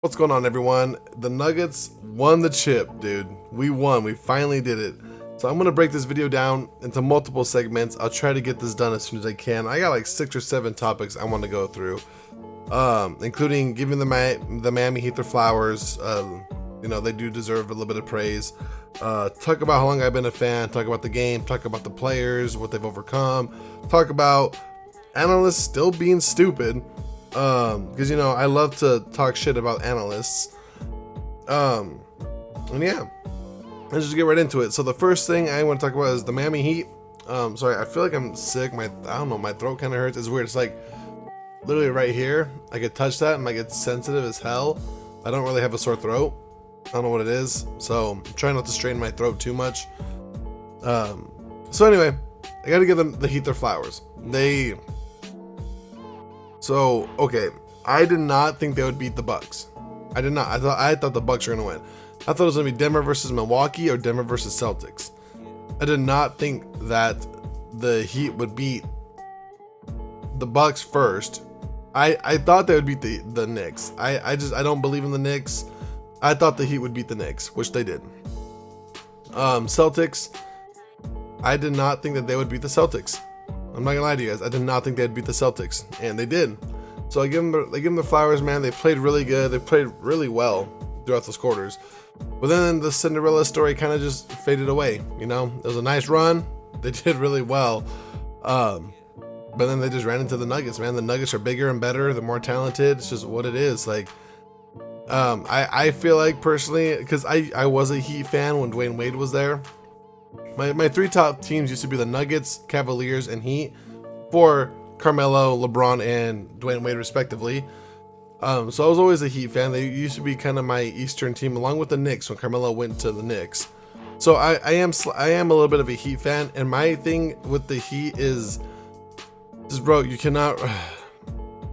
What's going on, everyone? The Nuggets won the chip, dude. We won. We finally did it. So I'm going to break this video down into multiple segments. I'll try to get this done as soon as I can. I got like 6 or 7 topics I want to go through, including giving the Miami Heat their flowers. You know, they do deserve a little bit of praise. Talk about how long I've been a fan. Talk about the game. Talk about the players, what they've overcome. Talk about analysts still being stupid. Because you know I love to talk shit about analysts. And yeah, let's just get right into it. So the first thing I want to talk about is the Miami Heat. Sorry, I feel like I'm sick. I don't know, my throat kind of hurts. It's weird. It's like literally right here. I could touch that and like it's sensitive as hell. I don't really have a sore throat. I don't know what it is. So I'm trying not to strain my throat too much. So anyway, I got to give them the Heat their flowers. So, okay, I did not think they would beat the Bucks. I did not. I thought the Bucks were going to win. I thought it was going to be Denver versus Milwaukee or Denver versus Celtics. I did not think that the Heat would beat the Bucks first. I thought they would beat the Knicks. I don't believe in the Knicks. I thought the Heat would beat the Knicks, which they did. Celtics, I did not think that they would beat the Celtics. I'm not gonna lie to you guys. I did not think they'd beat the Celtics, and they did. So I give them the flowers, man. They played really good. They played really well throughout those quarters. But then the Cinderella story kind of just faded away. You know, it was a nice run. They did really well, but then they just ran into the Nuggets, man. The Nuggets are bigger and better. They're more talented. It's just what it is. Like, I feel like personally, because I was a Heat fan when Dwayne Wade was there. My 3 top teams used to be the Nuggets, Cavaliers, and Heat for Carmelo, LeBron, and Dwayne Wade respectively. So I was always a Heat fan. They used to be kind of my Eastern team along with the Knicks when Carmelo went to the Knicks. So I am a little bit of a Heat fan, and my thing with the Heat is just, bro, you cannot.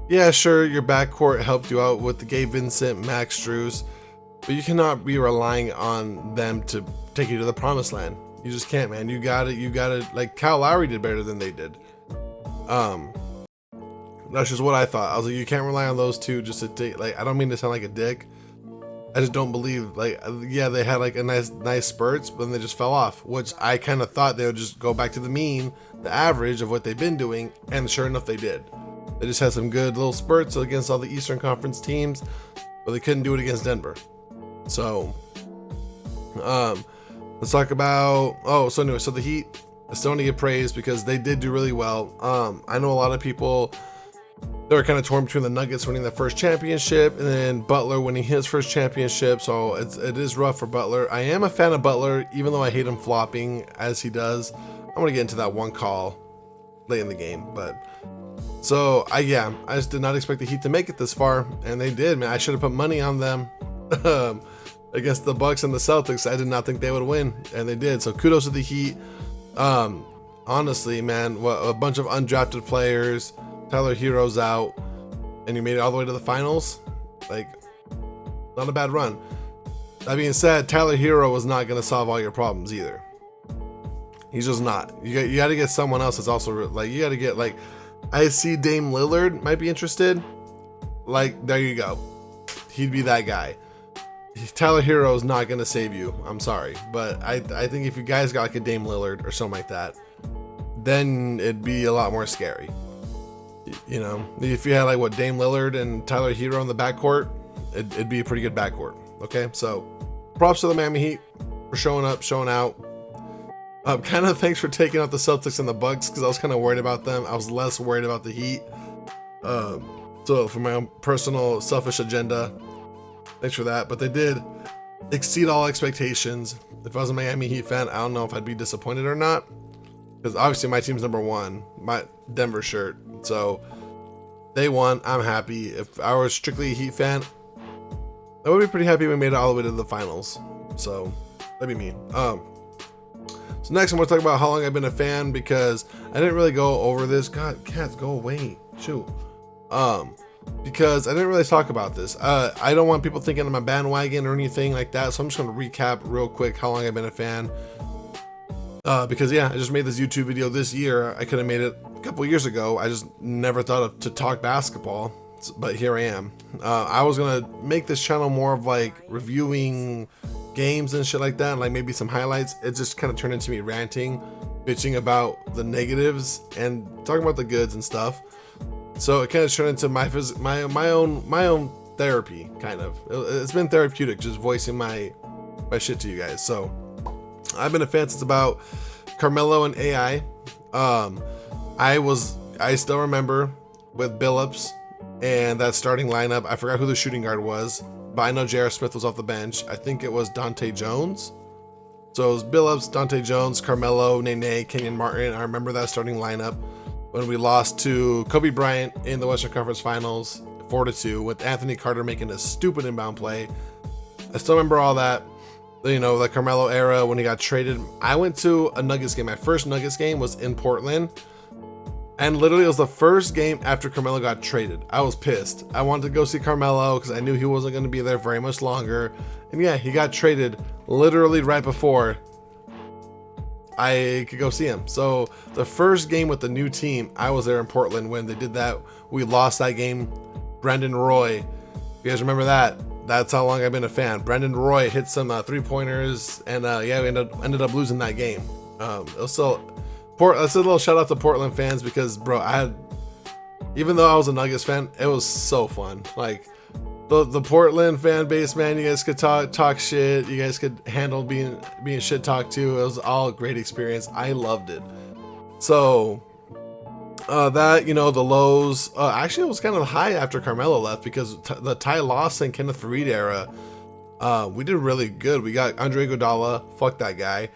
Yeah, sure, your backcourt helped you out with the Gabe Vincent, Max Strus, but you cannot be relying on them to take you to the promised land. You just can't, man. You got it. Like, Kyle Lowry did better than they did. That's just what I thought. I was like, you can't rely on those two just to take, like, I don't mean to sound like a dick. I just don't believe, like, yeah, they had like a nice spurts, but then they just fell off, which I kind of thought they would just go back to the mean, the average of what they've been doing, and sure enough, they did. They just had some good little spurts against all the Eastern Conference teams, but they couldn't do it against Denver. So, let's talk about, so the Heat still want to get praised because they did do really well. I know a lot of people, they were kind of torn between the Nuggets winning their first championship and then Butler winning his first championship. So it is rough for Butler. I am a fan of Butler, even though I hate him flopping as he does. I'm going to get into that one call late in the game, but so I just did not expect the Heat to make it this far, and they did, man. I should have put money on them. Against the Bucks and the Celtics. I did not think they would win, and they did. So kudos to the Heat. Honestly, man, a bunch of undrafted players. Tyler Hero's out, and you made it all the way to the finals. Like, not a bad run. That being said, Tyler Hero was not going to solve all your problems either. He's just not. You got to get someone else that's also like, you got to get, like, I see Dame Lillard might be interested. Like, there you go. He'd be that guy. Tyler Hero is not going to save you. I'm sorry. But I think if you guys got like a Dame Lillard or something like that, then it'd be a lot more scary. You know, if you had like what, Dame Lillard and Tyler Hero in the backcourt, it'd be a pretty good backcourt. Okay, so props to the Miami Heat for showing up, showing out. Kind of thanks for taking out the Celtics and the Bucks because I was kind of worried about them. I was less worried about the Heat. So for my own personal selfish agenda, thanks for that. But they did exceed all expectations. If I was a Miami Heat fan, I don't know if I'd be disappointed or not. Because obviously my team's number 1, my Denver shirt. So they won. I'm happy. If I was strictly a Heat fan, I would be pretty happy we made it all the way to the finals. So that'd be me. So next I'm going to talk about how long I've been a fan because I didn't really go over this. God, cats, go away. Shoot. Because I didn't really talk about this. I don't want people thinking I'm a bandwagon or anything like that. So I'm just going to recap real quick how long I've been a fan. Because yeah, I just made this YouTube video this year. I could have made it a couple years ago. I just never thought to talk basketball. but here I am. I was gonna make this channel more of like reviewing games and shit like that, and like maybe some highlights. It just kind of turned into me ranting, bitching about the negatives and talking about the goods and stuff. So it kind of turned into my own therapy, kind of. It's been therapeutic just voicing my shit to you guys. So I've been a fan since about Carmelo and AI. I still remember with Billups and that starting lineup. I forgot who the shooting guard was, but I know J.R. Smith was off the bench. I think it was Dante Jones. So it was Billups, Dante Jones, Carmelo, Nene, Kenyon Martin. I remember that starting lineup when we lost to Kobe Bryant in the Western Conference Finals 4-2 with Anthony Carter making a stupid inbound play. I still remember all that, you know, the Carmelo era when he got traded. I went to a Nuggets game. My first Nuggets game was in Portland. And literally it was the first game after Carmelo got traded. I was pissed. I wanted to go see Carmelo because I knew he wasn't going to be there very much longer. And yeah, he got traded literally right before I could go see him. So the first game with the new team, I was there in Portland when they did that. We lost that game. Brandon Roy, you guys remember that? That's how long I've been a fan. Brandon Roy hit some 3-pointers, and yeah, we ended up losing that game. It was still... Let's do a little shout out to Portland fans because, bro, even though I was a Nuggets fan, it was so fun. Like the Portland fan base, man, you guys could talk shit. You guys could handle being shit talked to. It was all a great experience. I loved it. So that, you know, the lows, actually it was kind of high after Carmelo left because the Ty Lawson, Kenneth Faried era, we did really good. We got Andre Iguodala, fuck that guy.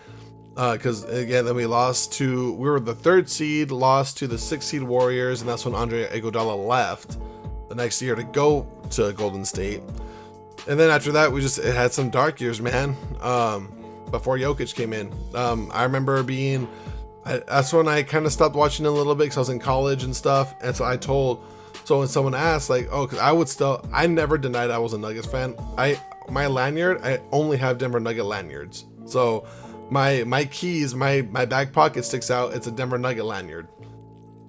Because again, then we were the 3rd seed, lost to the 6th seed Warriors, and that's when Andre Iguodala left the next year to go to Golden State. And then after that, it had some dark years, man. Before Jokic came in, I remember that's when I kind of stopped watching a little bit because I was in college and stuff. And so when someone asked, like, oh, because I never denied I was a Nuggets fan. My lanyard, I only have Denver Nugget lanyards. So my keys, my back pocket sticks out. It's a Denver Nugget lanyard.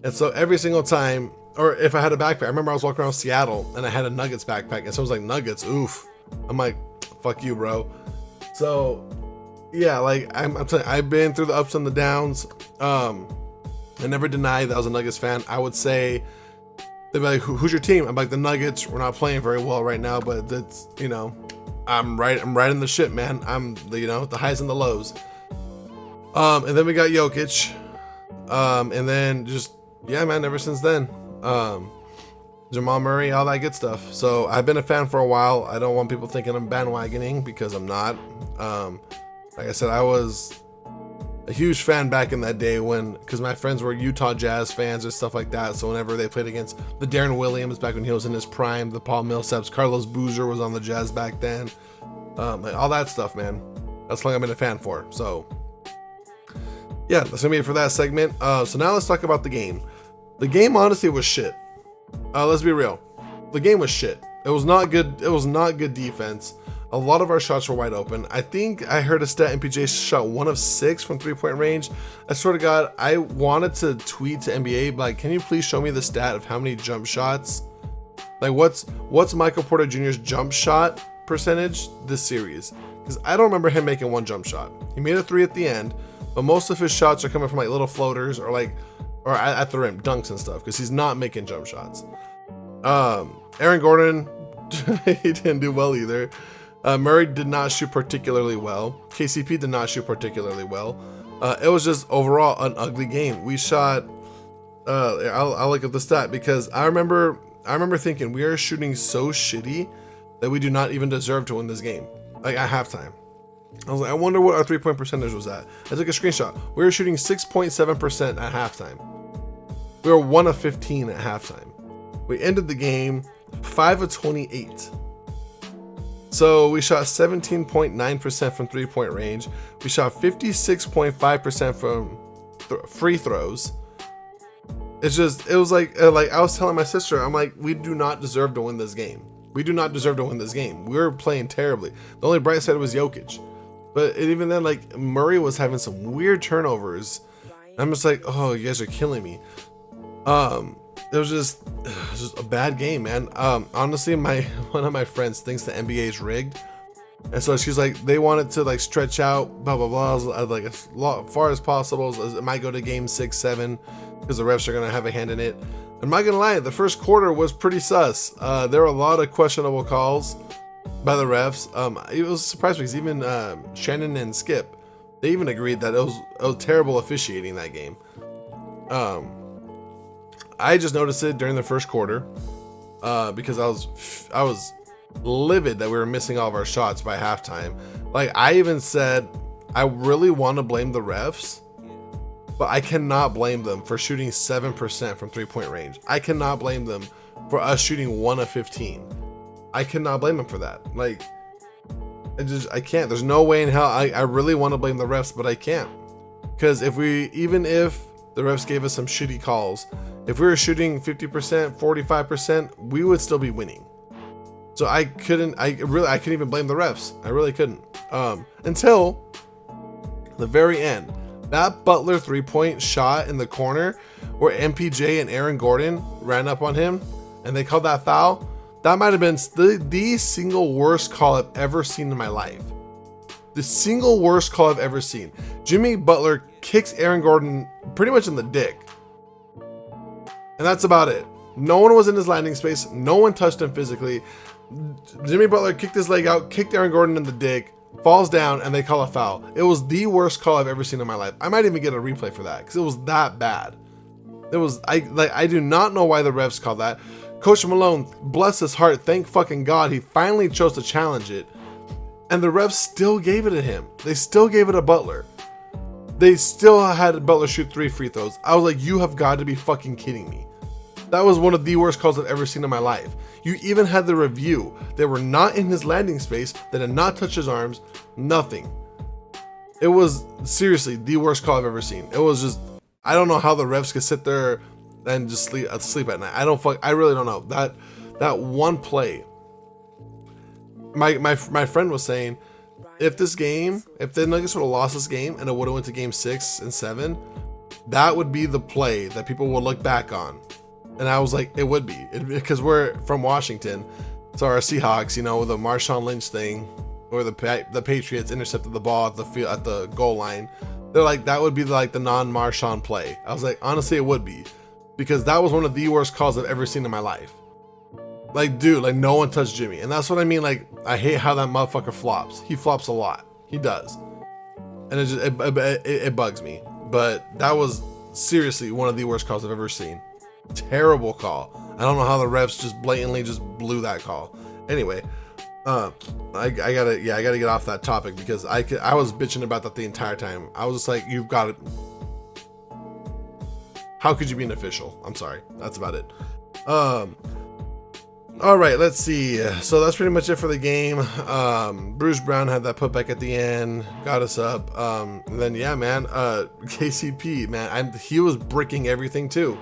And so every single time, or if I had a backpack, I remember I was walking around Seattle and I had a Nuggets backpack and someone was like, Nuggets, oof. I'm like, fuck you, bro. So yeah, like I'm telling you, I've been through the ups and the downs. I never denied that I was a Nuggets fan. I would say, they'd be like, who's your team? I'm like, the Nuggets. We're not playing very well right now, but that's, you know, I'm right in the shit, man. I'm the highs and the lows. And then we got Jokic. And then just, yeah, man, ever since then. Jamal Murray, all that good stuff. So I've been a fan for a while. I don't want people thinking I'm bandwagoning because I'm not. Like I said, I was a huge fan back in that day because my friends were Utah Jazz fans or stuff like that. So whenever they played against the Darren Williams back when he was in his prime, the Paul Millsaps, Carlos Boozer was on the Jazz back then, like all that stuff, man. That's how long I've been a fan for. So yeah, that's gonna be it for that segment. So now let's talk about the game. The game honestly was shit. Let's be real. The game was shit. It was not good. It was not good defense. A lot of our shots were wide open. I think I heard a stat MPJ shot 1 of 6 from 3-point range. I swear to God, I wanted to tweet to NBA, like, can you please show me the stat of how many jump shots? Like, what's Michael Porter Jr.'s jump shot percentage this series? Because I don't remember him making one jump shot. He made a 3 at the end, but most of his shots are coming from like little floaters or at the rim, dunks and stuff, because he's not making jump shots. Aaron Gordon, he didn't do well either. Murray did not shoot particularly well. KCP did not shoot particularly well. It was just overall an ugly game. We shot. I'll look at the stat because I remember thinking we are shooting so shitty that we do not even deserve to win this game. Like at halftime, I was like, I wonder what our 3-point percentage was at. I took a screenshot. We were shooting 6.7% at halftime. We were 1 of 15 at halftime. We ended the game 5 of 28. So we shot 17.9% from 3-point range. We shot 56.5% from free throws. It was like I was telling my sister, I'm like, we do not deserve to win this game. We do not deserve to win this game. We were playing terribly. The only bright side was Jokic. But even then, like, Murray was having some weird turnovers. I'm just like, oh, you guys are killing me. it was just a bad game, man. Honestly, one of my friends thinks the NBA is rigged, and so she's like, they want it to like stretch out, blah blah blah, like as far as possible. As it might go to game 6, 7, because the refs are gonna have a hand in it. I'm not gonna lie, the first quarter was pretty sus. There were a lot of questionable calls by the refs. It was surprising because even Shannon and Skip, they even agreed that it was terrible officiating that game. I just noticed it during the first quarter because I was livid that we were missing all of our shots by halftime. Like, I even said I really want to blame the refs, but I cannot blame them for shooting 7% from 3-point range. I cannot blame them for us shooting 1 of 15. I cannot blame them for that. Like, I can't. There's no way in hell. I really want to blame the refs, but I can't. Because even if the refs gave us some shitty calls, if we were shooting 50%, 45%, we would still be winning. So I couldn't even blame the refs. I really couldn't. Until the very end. That Butler 3-point shot in the corner where MPJ and Aaron Gordon ran up on him and they called that foul. That might have been the single worst call I've ever seen in my life. The single worst call I've ever seen. Jimmy Butler kicks Aaron Gordon pretty much in the dick. And that's about it. No one was in his landing space. No one touched him physically. Jimmy Butler kicked his leg out, kicked Aaron Gordon in the dick, falls down, and they call a foul. It was the worst call I've ever seen in my life. I might even get a replay for that because it was that bad. I do not know why the refs called that. Coach Malone, bless his heart, thank fucking God, he finally chose to challenge it. And the refs still gave it to him. They still gave it to Butler. They still had Butler shoot 3 free throws. I was like, you have got to be fucking kidding me. That was one of the worst calls I've ever seen in my life. You even had the review. They were not in his landing space. They did not touch his arms. Nothing. It was seriously the worst call I've ever seen. It was just, I don't know how the refs could sit there and just sleep at night. I really don't know. That one play. My friend was saying, if the Nuggets would have lost this game and it would have went to game 6 and 7, that would be the play that people would look back on. And I was like, it would be, because we're from Washington, so our Seahawks, with the Marshawn Lynch thing, where the Patriots intercepted the ball at the goal line. They're like, that would be like the non-Marshawn play. I was like, honestly, it would be, because that was one of the worst calls I've ever seen in my life. Like, dude, like no one touched Jimmy, and that's what I mean. Like, I hate how that motherfucker flops. He flops a lot. He does, and it bugs me. But that was seriously one of the worst calls I've ever seen. Terrible call. I don't know how the refs just blatantly just blew that call. Anyway, I gotta get off that topic because I was bitching about that the entire time. I was just like, you've got it. How could you be an official? I'm sorry. That's about it. All right, let's see. So that's pretty much it for the game. Bruce Brown had that putback at the end, got us up. And then yeah, man, KCP, man, he was bricking everything too.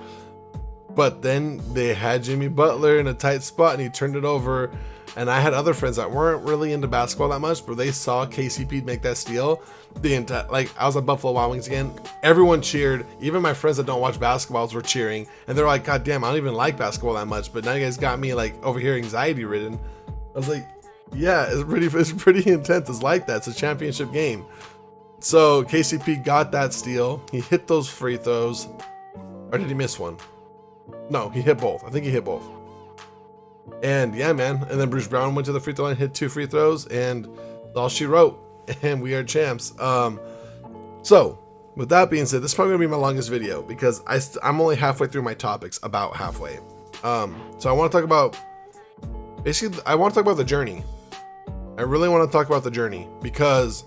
But then they had Jimmy Butler in a tight spot and he turned it over. And I had other friends that weren't really into basketball that much, but they saw KCP make that steal. I was at Buffalo Wild Wings again. Everyone cheered. Even my friends that don't watch basketballs were cheering. And they're like, God damn, I don't even like basketball that much. But now you guys got me like over here anxiety ridden. I was like, yeah, it's pretty intense. It's like that. It's a championship game. So KCP got that steal. He hit those free throws. Or did he miss one? No, he hit both. I think he hit both. And yeah, man. And then Bruce Brown went to the free throw line, hit 2 free throws, and that's all she wrote. And we are champs. So with that being said, this is probably gonna be my longest video because I'm only halfway through my topics, about halfway. So I want to talk about the journey. I really want to talk about the journey because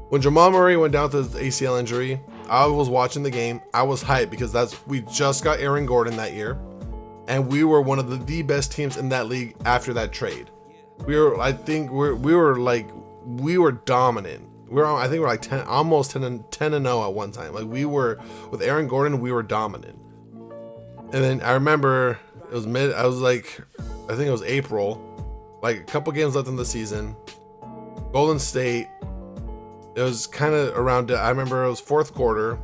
when Jamal Murray went down to the ACL injury, I was watching the game. I was hyped because we just got Aaron Gordon that year, and we were one of the best teams in that league after that trade. We were dominant. I think we're like 10, almost 10 and 0 at one time. Like, we were with Aaron Gordon, we were dominant. And then I remember it was I think it was April, like a couple games left in the season. Golden State. It was kind of around, I remember it was fourth quarter.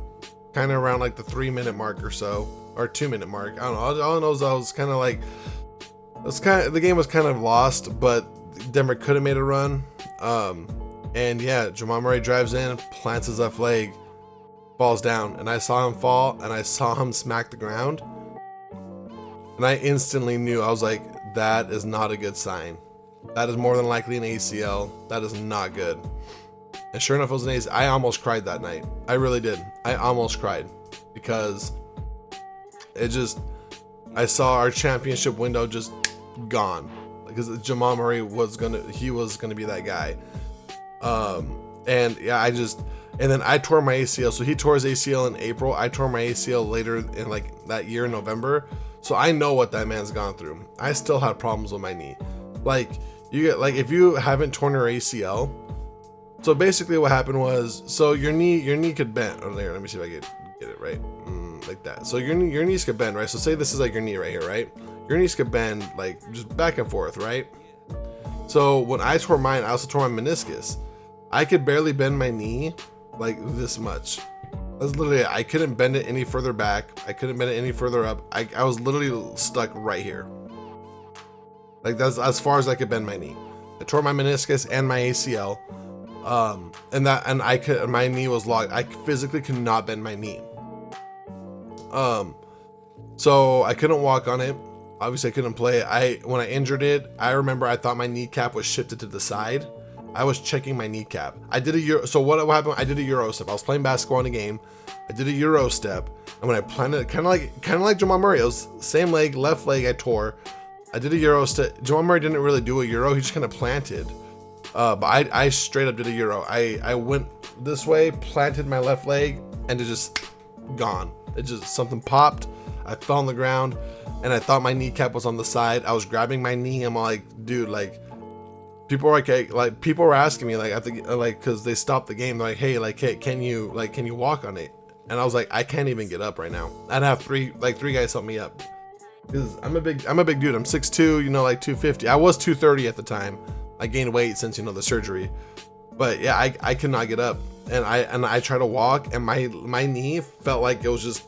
kind of around like the 3-minute mark or so, or 2-minute mark. I don't know. All I know is I was kind of like, the game was kind of lost, but Denver could have made a run. And yeah, Jamal Murray drives in, plants his left leg, falls down, and I saw him fall, and I saw him smack the ground, and I instantly knew. I was like, that is not a good sign. That is more than likely an ACL. That is not good. And sure enough, it was an ACL. I almost cried that night. I really did. I almost cried because I saw our championship window just gone, because Jamal Murray was gonna be that guy. And yeah, and then I tore my ACL. So he tore his ACL in April. I tore my ACL later in like that year in November. So I know what that man's gone through. I still had problems with my knee. Like, if you haven't torn your ACL. So basically what happened was, so your knee could bend. Oh, there, let me see if I get it right. Like that. So your knees could bend, right? So say this is like your knee right here, right? Your knees could bend like just back and forth, right? So when I tore mine, I also tore my meniscus. I could barely bend my knee like this much. That's literally, I couldn't bend it any further back. I couldn't bend it any further up. I was literally stuck right here. Like, that's as far as I could bend my knee. I tore my meniscus and my ACL. And my knee was locked. I physically could not bend my knee. So I couldn't walk on it. Obviously I couldn't play it. When I injured it, I remember I thought my kneecap was shifted to the side. I was checking my kneecap. I did a Euro. So what happened? I did a Euro step. I was playing basketball in a game. I did a Euro step, and when I planted, kind of like Jamal Murray, it was same leg, left leg I tore. I did a Euro step. Jamal Murray didn't really do a Euro. He just kind of planted. But I straight up did a Euro. I went this way, planted my left leg, and it just gone. It just, something popped. I fell on the ground, and I thought my kneecap was on the side. I was grabbing my knee. I'm like, dude, like. People were like people were asking me because they stopped the game. They're like, hey, can you walk on it? And I was like, I can't even get up right now. I'd have three guys help me up, because I'm a big dude. I'm 6'2", like 250. I was 230 at the time. I gained weight since the surgery, but yeah, I could not get up, and I tried to walk, and my knee felt like it was just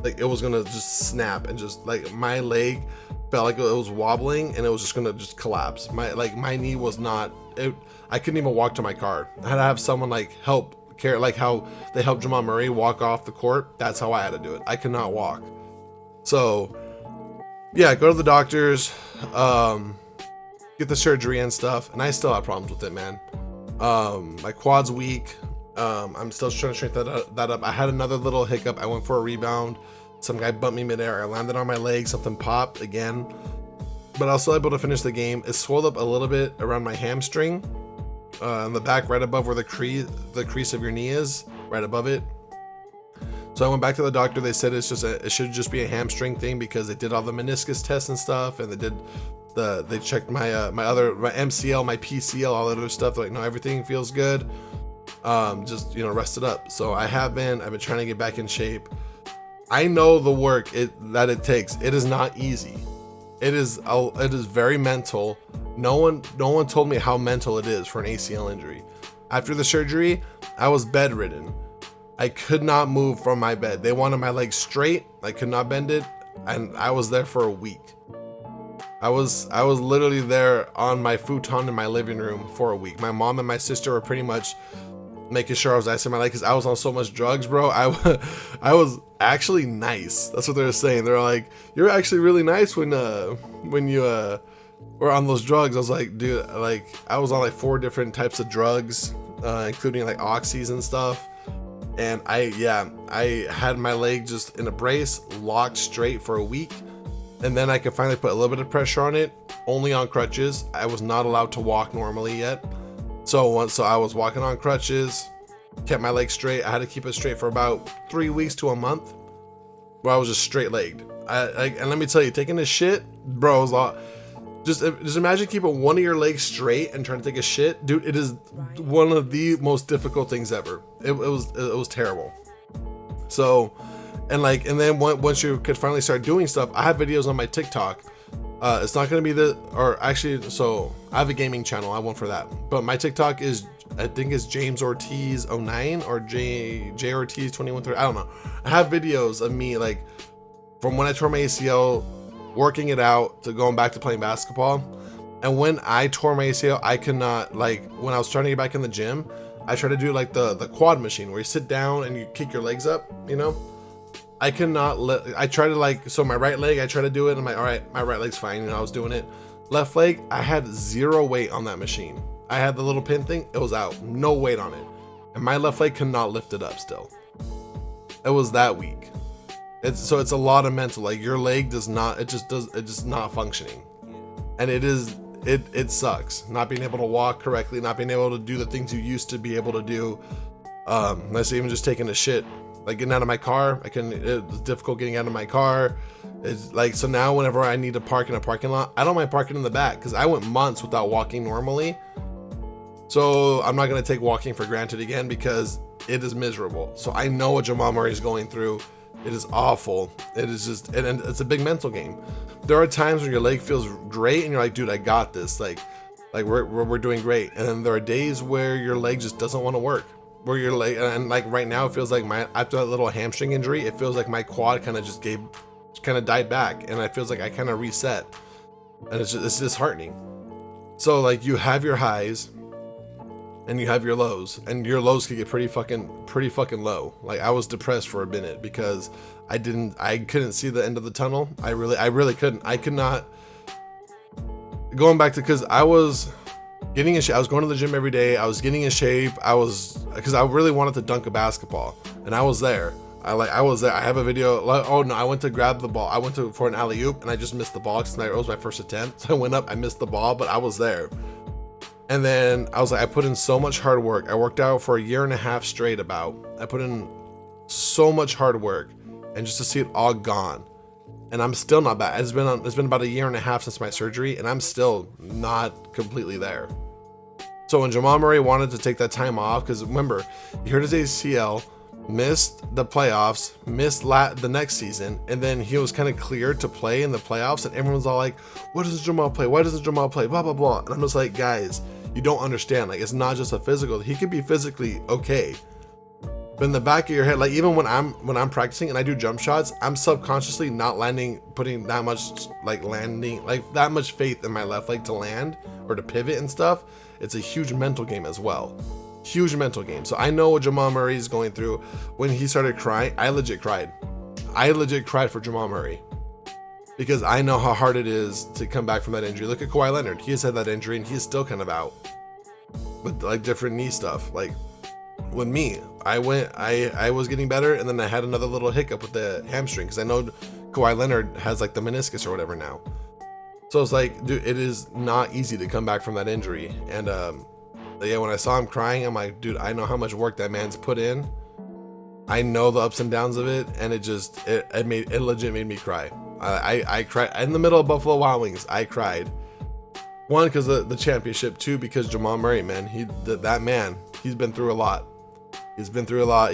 like it was gonna just snap, and just like my leg felt like it was wobbling, and it was just gonna just collapse. My knee was not. I couldn't even walk to my car. I had to have someone help care, like how they helped Jamal Murray walk off the court. That's how I had to do it. I could not walk. So yeah, go to the doctors, get the surgery and stuff, and I still have problems with it, man. My quad's weak. I'm still trying to straighten that up. I had another little hiccup. I went for a rebound. Some guy bumped me midair. I landed on my leg. Something popped again, but I was still able to finish the game. It swelled up a little bit around my hamstring, on the back, right above where the crease of your knee is, right above it. So I went back to the doctor. They said it should just be a hamstring thing, because they did all the meniscus tests and stuff, and they checked my MCL, my PCL, all that other stuff. They're like, no, everything feels good. Just rest it up. So I've been trying to get back in shape. I know the work that it takes. It is not easy. It is very mental. No one told me how mental it is for an ACL injury. After the surgery, I was bedridden. I could not move from my bed. They wanted my leg straight. I could not bend it, and I was there for a week. I was literally there on my futon in my living room for a week. My mom and my sister were pretty much making sure I was icing my leg, because I was on so much drugs, bro. I was actually nice. That's what they were saying. They're like, you're actually really nice when you were on those drugs. I was like, dude, like I was on 4 different types of drugs, including oxys and stuff. And I had my leg just in a brace, locked straight for a week. And then I could finally put a little bit of pressure on it, only on crutches. I was not allowed to walk normally yet. So I was walking on crutches, kept my leg straight. I had to keep it straight for about 3 weeks to a month, where I was just straight legged. And let me tell you, taking this shit, bro, was just imagine keeping one of your legs straight and trying to take a shit, dude. It is one of the most difficult things ever. It was terrible. So, and then once you could finally start doing stuff, I have videos on my TikTok. It's not going to be so I have a gaming channel. I have one for that. But my TikTok is I think it's James Ortiz 09 or J Ortiz 2130. I don't know. I have videos of me like from when I tore my ACL, working it out to going back to playing basketball. And when I tore my ACL, I could not, like, when I was trying to get back in the gym, I tried to do like the quad machine where you sit down and you kick your legs up, you know? I cannot I try to like, so my right leg, I try to do it. And I'm like, all right, my right leg's fine. You know, I was doing it. Left leg, I had 0 weight on that machine. I had the little pin thing. It was out, no weight on it. And my left leg cannot lift it up still. It was that weak. It's a lot of mental, like your leg does not, it's just not functioning. And it sucks not being able to walk correctly, not being able to do the things you used to be able to do. Let's say even just taking a shit, like getting out of my car. It's difficult getting out of my car. It's like, so now whenever I need to park in a parking lot, I don't mind parking in the back because I went months without walking normally. So I'm not going to take walking for granted again because it is miserable. So I know what Jamal Murray is going through. It is awful. It is just, and it's a big mental game. There are times when your leg feels great and you're like, dude, I got this. Like we're doing great. And then there are days where your leg just doesn't want to work. Where your leg, and like right now, it feels like after that little hamstring injury, it feels like my quad kind of died back, and it feels like I kind of reset, and it's disheartening. So like you have your highs, and you have your lows, and your lows could get pretty fucking low. Like I was depressed for a minute because I couldn't see the end of the tunnel. I really couldn't. I could not. Going back to, because I was getting in shape. I was going to the gym every day. I was getting in shape. Because I really wanted to dunk a basketball, and I was there. I was there. I have a video. Oh no, I went to grab the ball. I went for an alley oop, and I just missed the ball because it was my first attempt. So I went up, I missed the ball, but I was there. And then I was like, I put in so much hard work. I worked out for 1.5 years straight. I put in so much hard work, and just to see it all gone. And I'm still not back. It's been about 1.5 years since my surgery, and I'm still not completely there. So when Jamal Murray wanted to take that time off, because remember, he hurt his ACL, missed the playoffs, missed the next season, and then he was kind of cleared to play in the playoffs, and everyone's all like, "What does Jamal play? Why doesn't Jamal play? Blah blah blah." And I'm just like, guys, you don't understand. Like, it's not just a physical. He could be physically okay, but in the back of your head, like even when I'm practicing and I do jump shots, I'm subconsciously not putting that much that much faith in my left leg to land or to pivot and stuff. It's a huge mental game as well. Huge mental game. So I know what Jamal Murray is going through. When he started crying, I legit cried. I legit cried for Jamal Murray because I know how hard it is to come back from that injury. Look at Kawhi Leonard. He has had that injury and he's still kind of out with like different knee stuff. Like with me, I was getting better, and then I had another little hiccup with the hamstring because I know Kawhi Leonard has like the meniscus or whatever now. So it's like, dude, it is not easy to come back from that injury. And yeah, when I saw him crying, I'm like, dude, I know how much work that man's put in. I know the ups and downs of it, and it legit made me cry. I cried in the middle of Buffalo Wild Wings. I cried. One, because of the championship. Two, because Jamal Murray, man, he's been through a lot. He's been through a lot.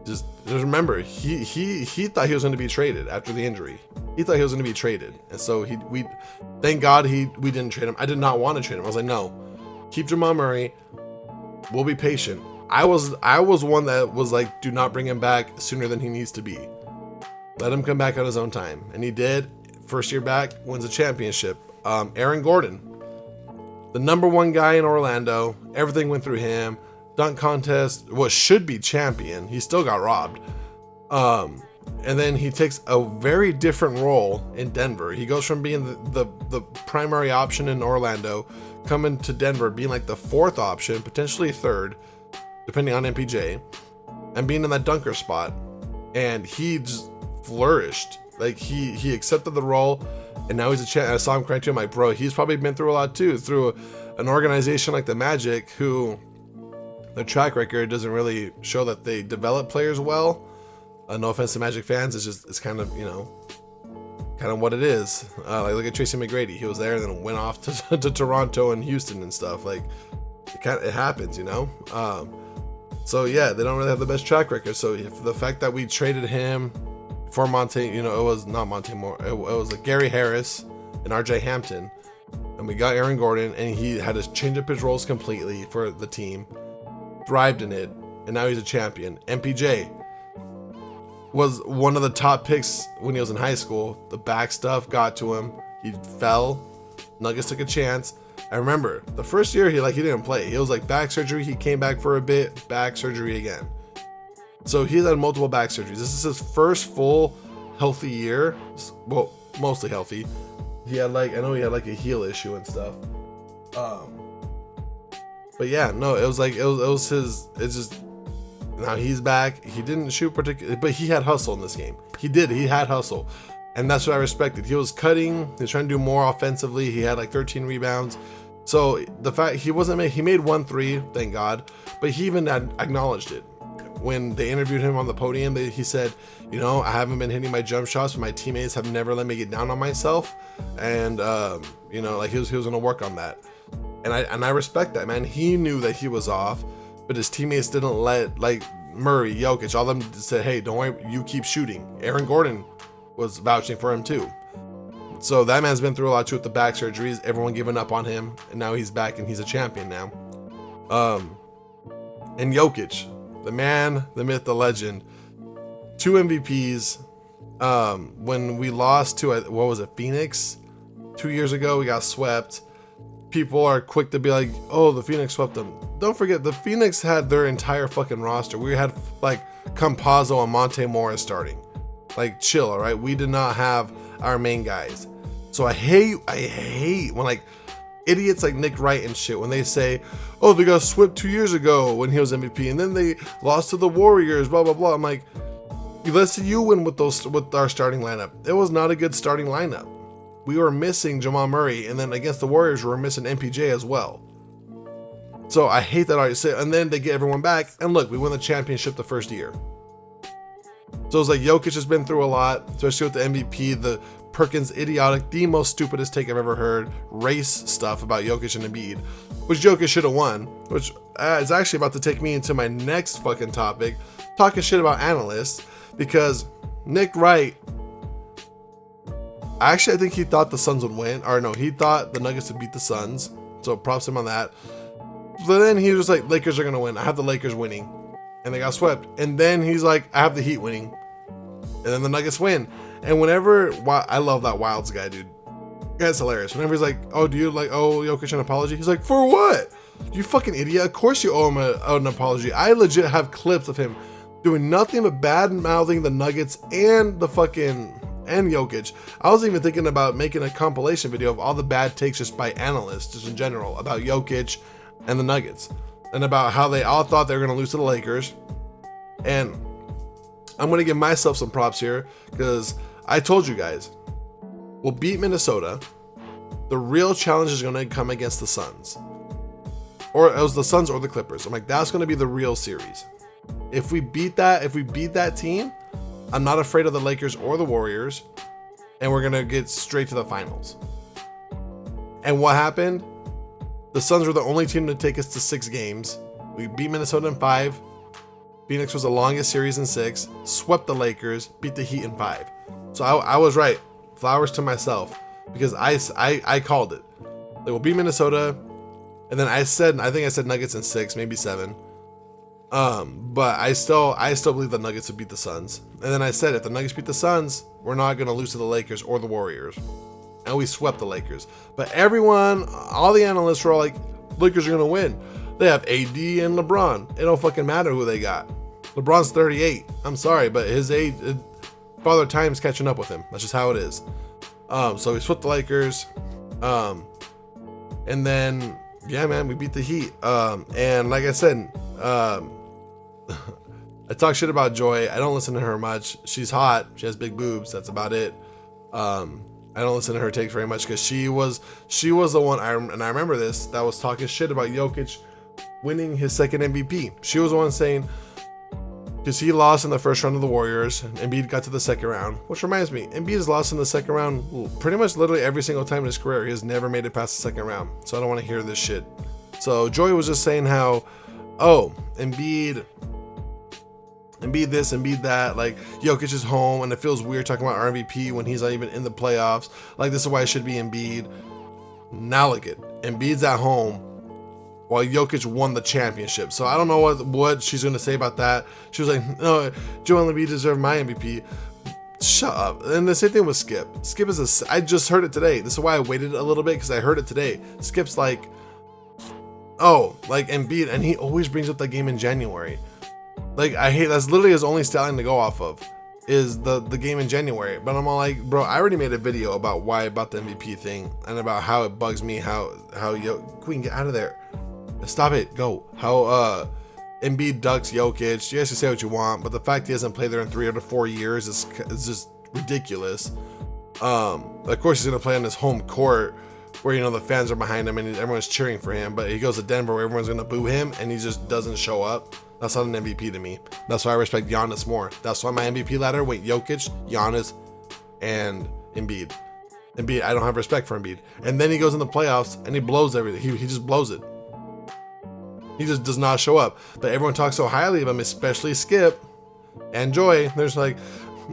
Just remember, he thought he was going to be traded after the injury. He thought he was going to be traded, and so thank God we didn't trade him. I did not want to trade him. I was like, no, keep Jamal Murray. We'll be patient. I was one that was like, do not bring him back sooner than he needs to be. Let him come back on his own time, and he did. First year back, wins a championship. Aaron Gordon, the #1 guy in Orlando. Everything went through him. Dunk contest, should be champion. He still got robbed. And then he takes a very different role in Denver. He goes from being the primary option in Orlando, coming to Denver, being like the 4th option, potentially 3rd, depending on MPJ, and being in that dunker spot. And he just flourished. Like he accepted the role, and now he's a champ. I saw him crying too. I'm like, bro, he's probably been through a lot too, through an organization like the Magic, who their track record doesn't really show that they develop players well. No offense to Magic fans, it's kind of, kind of what it is. Like look at Tracy McGrady. He was there and then went off to Toronto and Houston and stuff. Like it happens, So yeah, they don't really have the best track record. So the fact that we traded him for Monte, it was not Monte Moore. It was like Gary Harris and RJ Hampton. and we got Aaron Gordon, and he had to change up his roles completely for the team, thrived in it, and now he's a champion. MPJ was one of the top picks when he was in high school. The back stuff got to him. He fell. Nuggets took a chance. I remember the first year he didn't play. He was like back surgery. He came back for a bit, back surgery again. So he's had multiple back surgeries. This is his first full healthy year. Well, mostly healthy. He had I know he had a heel issue and stuff. But yeah, no, it was his. It's just now he's back. He didn't shoot particularly, but he had hustle in this game. He had hustle. And that's what I respected. He was cutting. He was trying to do more offensively. He had 13 rebounds. So the fact he made 1 3, thank God. But he even acknowledged it. When they interviewed him on the podium, he said, I haven't been hitting my jump shots, but my teammates have never let me get down on myself. And, he was going to work on that. And I respect that, man. He knew that he was off, but his teammates didn't let, Murray, Jokic, all of them said, hey, don't worry, you keep shooting. Aaron Gordon was vouching for him too. So that man's been through a lot too with the back surgeries, everyone giving up on him, and now he's back and he's a champion now. And Jokic, the man, the myth, the legend, 2 MVPs. When we lost to Phoenix 2 years ago, we got swept. People are quick to be like, oh, the Phoenix swept them. Don't forget, the Phoenix had their entire fucking roster. We had Campazzo and Monte Morris starting. Chill, all right? We did not have our main guys. So I hate when idiots like Nick Wright and shit, when they say, oh, they got swept 2 years ago when he was MVP, and then they lost to the Warriors, blah, blah, blah. I'm like, let's see you win with our starting lineup. It was not a good starting lineup. We were missing Jamal Murray, and then against the Warriors, we were missing MPJ as well. So I hate that already. And then they get everyone back, and look, we win the championship the first year. So it's Jokic has been through a lot, especially with the MVP, the Perkins idiotic, the most stupidest take I've ever heard, race stuff about Jokic and Embiid, which Jokic should have won, which is actually about to take me into my next fucking topic, talking shit about analysts, because Nick Wright, I think he thought the Suns would win, or no, he thought the Nuggets would beat the Suns, so props him on that. But then he was like, Lakers are going to win. I have the Lakers winning. And they got swept. And then he's like, I have the Heat winning. And then the Nuggets win. And I love that Wilds guy, dude. That's hilarious. Whenever he's like, oh, do you owe Jokic an apology? He's like, for what? You fucking idiot. Of course you owe him an apology. I legit have clips of him doing nothing but bad mouthing the Nuggets and Jokic. I was even thinking about making a compilation video of all the bad takes just by analysts, just in general, about Jokic and the Nuggets, and about how they all thought they were going to lose to the Lakers. And I'm going to give myself some props here, because I told you guys, we'll beat Minnesota. The real challenge is going to come against the Suns. Or it was the Suns or the Clippers. I'm like, that's going to be the real series. If we beat that team, I'm not afraid of the Lakers or the Warriors, and we're going to get straight to the finals. And what happened? The Suns were the only team to take us to 6 games. We beat Minnesota in 5. Phoenix was the longest series in 6. Swept the Lakers. Beat the Heat in 5. So I was right. Flowers to myself, because I called it. They will beat Minnesota, and then I think I said Nuggets in 6, maybe 7. But I still believe the Nuggets would beat the Suns. And then I said, if the Nuggets beat the Suns, we're not going to lose to the Lakers or the Warriors. And we swept the Lakers. But all the analysts were all like, Lakers are going to win. They have AD and LeBron. It don't fucking matter who they got. LeBron's 38. I'm sorry, but his age, Father Time's catching up with him. That's just how it is. So we swept the Lakers. And then, yeah, man, we beat the Heat. And like I said, I talk shit about Joy. I don't listen to her much. She's hot. She has big boobs. That's about it. I don't listen to her takes very much, because she was the one, and I remember this, that was talking shit about Jokic winning his second MVP. She was the one saying, because he lost in the first round of the Warriors, and Embiid got to the second round, which reminds me, Embiid has lost in the second round pretty much literally every single time in his career. He has never made it past the second round, so I don't want to hear this shit. So Joy was just saying how, oh, Embiid this, Embiid that, Jokic is home, and it feels weird talking about our MVP when he's not even in the playoffs. This is why it should be Embiid. Now look at Embiid's at home while Jokic won the championship. So I don't know what she's going to say about that. She was like, no, Joel Embiid deserved my MVP. Shut up. And the same thing with Skip. Skip is I just heard it today. This is why I waited a little bit, because I heard it today. Skip's like, oh, like Embiid, and he always brings up that game in January. Like, I hate, that's literally his only stallion to go off of, is the game in January. But I'm all like, bro, I already made a video about the MVP thing, and about how it bugs me, how Queen, get out of there. Stop it, go. How Embiid ducks Jokic. You guys can say what you want, but the fact he hasn't played there in 3 or 4 years is just ridiculous. Of course he's gonna play on his home court, where, you know, the fans are behind him and everyone's cheering for him, but he goes to Denver where everyone's gonna boo him and he just doesn't show up. That's not an MVP to me. That's why I respect Giannis more. That's why my MVP ladder went Jokic, Giannis, and Embiid. Embiid, I don't have respect for Embiid. And then he goes in the playoffs and he blows everything. He just blows it. He just does not show up. But everyone talks so highly of him, especially Skip and Joy. There's like,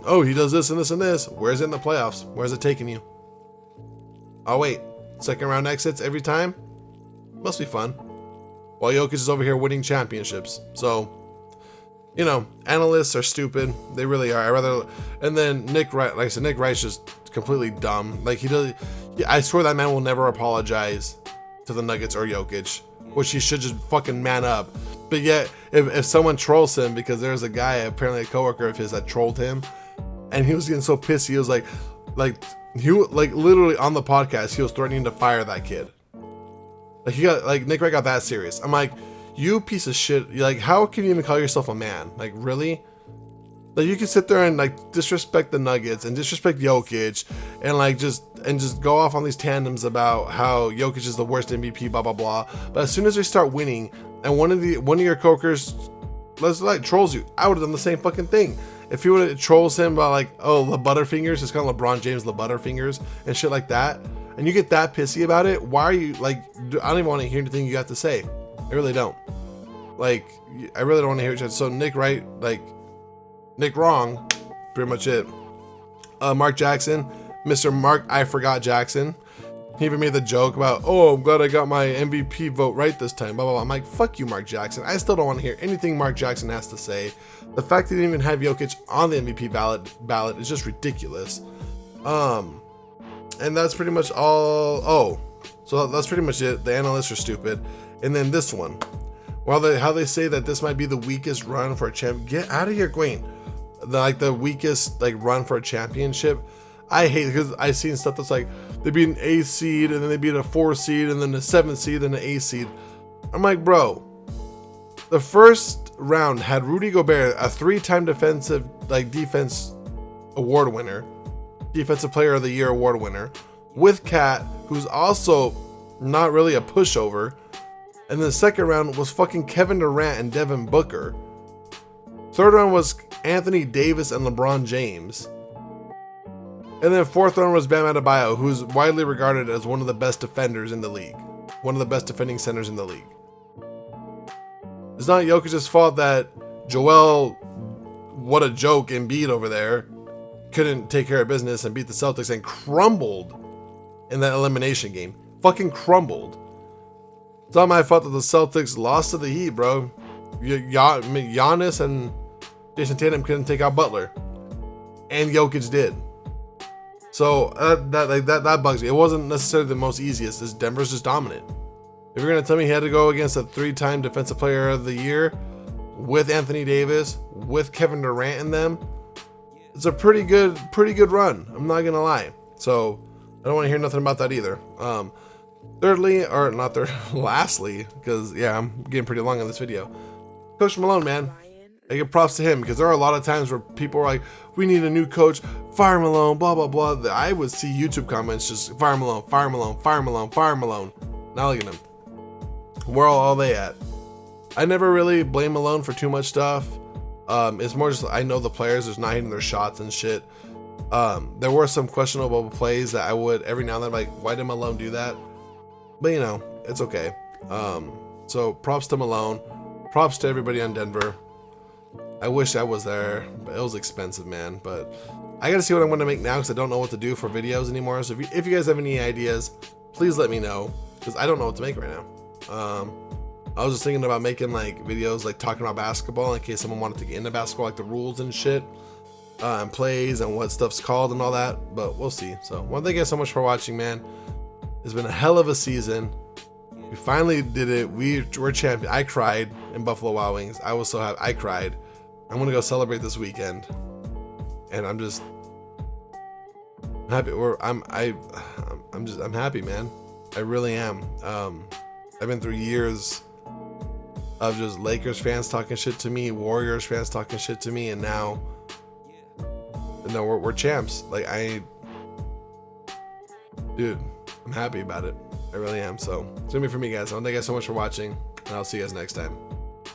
oh, he does this and this and this. Where's it in the playoffs? Where's it taking you? Oh, wait. Second round exits every time? Must be fun. While Jokic is over here winning championships. So, you know, analysts are stupid. They really are. And then Nick Wright, like I said, Nick Wright's just completely dumb. Like, I swear that man will never apologize to the Nuggets or Jokic, which he should just fucking man up. But yet, if someone trolls him, because there's a guy, apparently a coworker of his, that trolled him, and he was getting so pissed, he was like literally on the podcast, he was threatening to fire that kid. Like Nick Wright got that serious. I'm like, you piece of shit. Like, how can you even call yourself a man? Like, really? Like, you can sit there and like disrespect the Nuggets and disrespect Jokic and like just go off on these tandems about how Jokic is the worst MVP, blah blah blah. But as soon as they start winning and one of your coworkers, let's like, trolls you, I would have done the same fucking thing. If he would have trolls him about like, oh, the Butterfingers, it's kind of LeBron James, the Butterfingers and shit like that, and you get that pissy about it, why are you like, I don't even want to hear anything you got to say. I really don't. Like, I really don't want to hear it. So Nick Wright, like, Nick wrong, pretty much it. Mark Jackson, Mr. Mark I Forgot Jackson. He even made the joke about, oh, I'm glad I got my MVP vote right this time, blah, blah, blah. I'm like, fuck you, Mark Jackson. I still don't want to hear anything Mark Jackson has to say. The fact that he didn't even have Jokic on the MVP ballot is just ridiculous. And that's pretty much all. Oh, so that's pretty much it. The analysts are stupid. And then this one, how they say that this might be the weakest run for a champ. Get out of here, Gwen. The weakest like run for a championship. I hate it because I've seen stuff that's like they beat an 8th seed and then they beat a 4th seed and then the 7th seed and the 8th seed. I'm like, bro, the first round had Rudy Gobert, a 3-time defense award winner, defensive player of the year award winner, with Cat, who's also not really a pushover. And then the second round was fucking Kevin Durant and Devin Booker. Third round was Anthony Davis and LeBron James. And then fourth round was Bam Adebayo, who's widely regarded as one of the best defenders in the league. One of the best defending centers in the league. It's not Jokic's fault that Joel, what a joke, Embiid over there, couldn't take care of business and beat the Celtics and crumbled in that elimination game. Fucking crumbled. It's not my fault that the Celtics lost to the Heat, bro. Giannis and Jason Tatum couldn't take out Butler. And Jokic did. So that bugs me. It wasn't necessarily the most easiest. This Denver's just dominant. If you're gonna tell me he had to go against a 3-time defensive player of the year with Anthony Davis, with Kevin Durant in them, it's a pretty good run. I'm not gonna lie. So I don't want to hear nothing about that either. Lastly, because yeah, I'm getting pretty long on this video. Coach Malone, man, I give props to him because there are a lot of times where people are like, we need a new coach, fire Malone, blah, blah, blah. I would see YouTube comments just fire Malone, fire Malone, fire Malone, fire Malone. Now look at him. Where all they at? I never really blame Malone for too much stuff. It's more just, I know the players, there's not hitting their shots and shit. There were some questionable plays that I would, every now and then, like, why did Malone do that? But you know, it's okay. So props to Malone. Props to everybody on Denver. I wish I was there, but it was expensive, man. But I gotta see what I'm gonna make now because I don't know what to do for videos anymore. So if you guys have any ideas, please let me know, because I don't know what to make right now. I was just thinking about making like videos like talking about basketball in case someone wanted to get into basketball, like the rules and shit, and plays and what stuff's called and all that, but we'll see. So well, thank you guys so much for watching, man. It's been a hell of a season. We finally did it. We're champion. I cried in Buffalo Wild Wings. I was so happy. I cried. I'm gonna go celebrate this weekend, and I'm just happy. I'm happy, man. I really am. I've been through years of just Lakers fans talking shit to me, Warriors fans talking shit to me, and now we're champs. Like dude, I'm happy about it. I really am. So it's gonna be for me, guys. I want to thank you guys so much for watching, and I'll see you guys next time.